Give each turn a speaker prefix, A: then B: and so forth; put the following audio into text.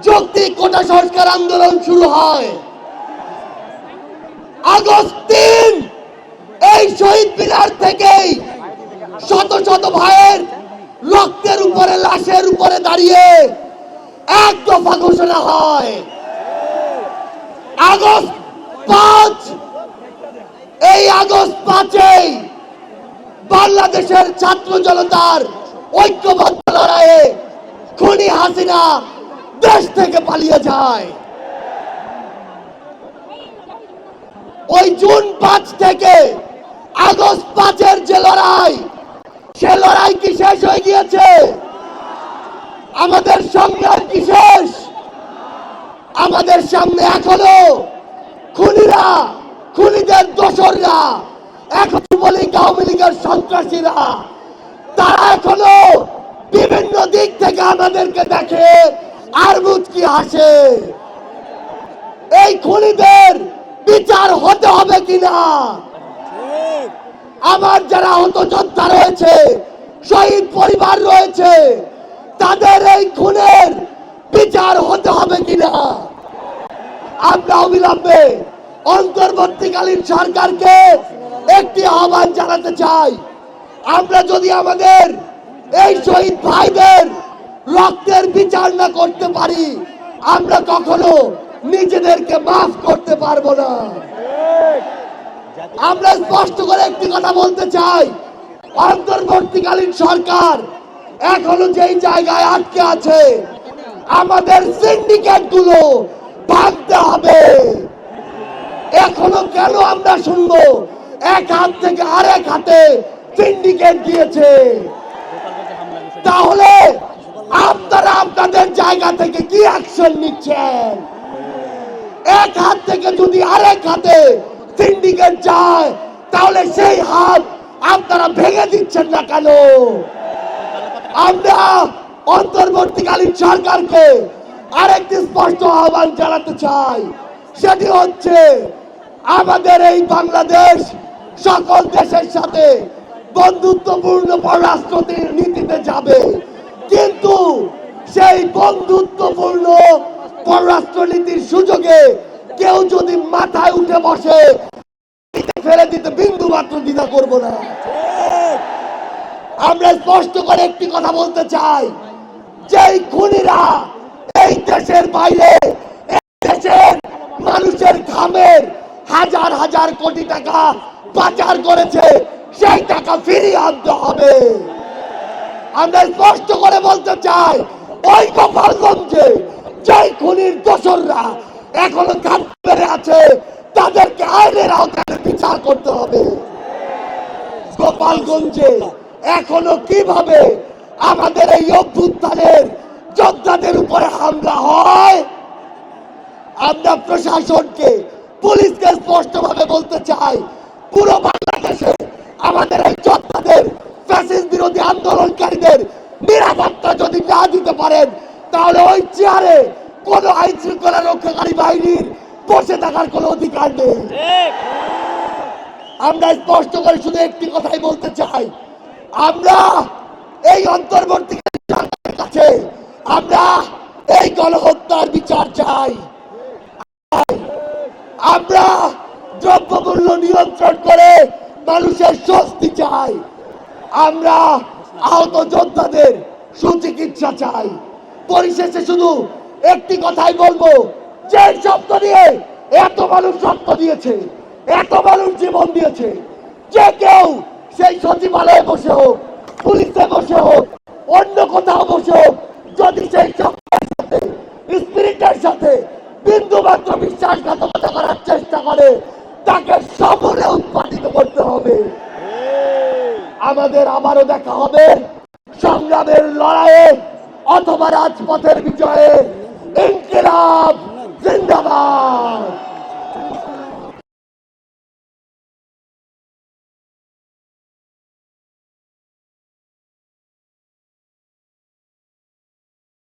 A: যৌক্তিক কোটা সংস্কার আন্দোলন শুরু হয়। আগস্ট ৩ এই শহীদ মিনার থেকেই শত শত ভাইয়ের রক্তের উপরে, লাশের উপরে দাঁড়িয়ে এক দফা ঘোষণা হয়। আগস্ট ৫, এই আগস্ট ৫-এই বাংলাদেশের ছাত্র জনতার ঐক্যবদ্ধ লড়াইয়ে খুনি হাসিনা দেশ থেকে পালিয়ে যায়। ওই জুন ৫ থেকে আগস্ট ৫-এর যে লড়াই, সে লড়াই কি শেষ হয়ে গিয়েছে? আমাদের সংগ্রাম কি শেষ? আমাদের সামনে এখনো খুনিরা, খুনিদের দোসররা, এখন বলি আওয়ামী লীগের সন্ত্রাসীরা, তারা এখনো বিভিন্ন দিক থেকে আমাদেরকে দেখে আর মুচকি হাসে। এই খুনিদের বিচার হতে হবে কিনা, আমার যারা আহত যোদ্ধা রয়েছে, শহীদ পরিবার রয়েছে, তাদের এই খুনের বিচার হতে হবে কিনা আমরা অবিলম্বে অন্তর্বর্তীকালীন সরকারকে একটি আহ্বান জানাতে চাই। আমরা যদি আমাদের এই শহীদ ভাইদের রক্তের বিচার না করতে পারি, আমরা কখনো নিজেদেরকে মাফ করতে পারবো না। আমরা স্পষ্ট করে একটি কথা বলতে চাই, অন্তর্বর্তীকালীন সরকার এখনো যেই জায়গায় আটকে আছে, আমাদের সিন্ডিকেট গুলো ভাঙতে হবে। এখনো কেন আমরা শুনবো এক হাত থেকে আরেক হাতে সিন্ডিকেট দিয়েছে? তাহলে আপনারা আপনাদের জায়গা থেকে কি অ্যাকশন নিচ্ছেন? এক হাত থেকে যদি আরেক হাতে সিন্ডিকেট যায়, তাহলে সেই হাত আপনারা ভেঙে দিচ্ছেন না কেন? আমরা অন্তর্বর্তীকালীন সরকারকে আরেকটি স্পষ্ট আহ্বান জানাতে চাই, সেটি হচ্ছে আমাদের এই বাংলাদেশ সকল দেশের সাথে বন্ধুত্বপূর্ণ পররাষ্ট্র নীতিতে যাবে, কিন্তু সেই বন্ধুত্বপূর্ণ পররাষ্ট্র নীতির সুযোগে কেউ যদি মাথায় উঠে বসে, ফেলে দিতে বিন্দু মাত্র দ্বিধা করব না। আমরা স্পষ্ট করে একটি কথা বলতে চাই, যেই খুনিরা এই দেশের বাইরে, এই দেশের মানুষের ঘামের হাজার হাজার কোটি টাকা পাচার করেছে, সেই টাকা ফিরিয়ে আনতে হবে। আমরা স্পষ্ট করে বলতে চাই, ওই গোপালগঞ্জে যেই খুনির দোসররা এখনো ঘাট পেরে আছে, তাদেরকে আইনের আওতায় বিচার করতে হবে। গোপালগঞ্জে এখনো কিভাবে আমাদের এই অভ্যুত্থানের যোদ্ধাদের উপরে হামলা হয়, আমরা প্রশাসনকে, পুলিশকে স্পষ্টভাবে বলতে চাই, পুরো বাংলাদেশে আমাদের এই যোদ্ধাদের, ফ্যাসিস্ট বিরোধী আন্দোলনকারীদের নিরাপত্তা যদি না দিতে পারেন, তাহলে ওই চেয়ারে কোন আইন শৃঙ্খলা রক্ষাকারী বাহিনীর বসে থাকার কোন অধিকার নেই। আমরা স্পষ্ট করে শুধু একটি কথাই বলতে চাই, আমরা এই অন্তর্বর্তীকালীন সরকারের কাছে আমরা এই গণহত্যার বিচার চাই। আমরা দ্রব্যমূল্য নিয়ন্ত্রণ করে মানুষের স্বস্তি চাই। আমরা আহত যোদ্ধাদের সুচিকিৎসা চাই। পরিশেষে শুধু একটি কথাই বলবো, যে শব্দ নিয়ে এত মানুষ রক্ত দিয়েছে, এত মানুষ জীবন দিয়েছে, যে কেউ সেই সচিবালয়ে বসে হোক, পুলিশে বসে হোক, অন্য কোথাও বসে হোক, যদি সেই শব্দের সাথে, স্পিরিটের সাথে বিন্দু মাত্র বিশ্বাসঘাতকতা করার চেষ্টা করে, তাকে সমূলে উৎপাদিত করতে হবে। আমাদের আবারও দেখা হবে সংগ্রামের লড়াইয়ে অথবা রাজপথের বিজয়ে। ইনকিলাব জিন্দাবাদ।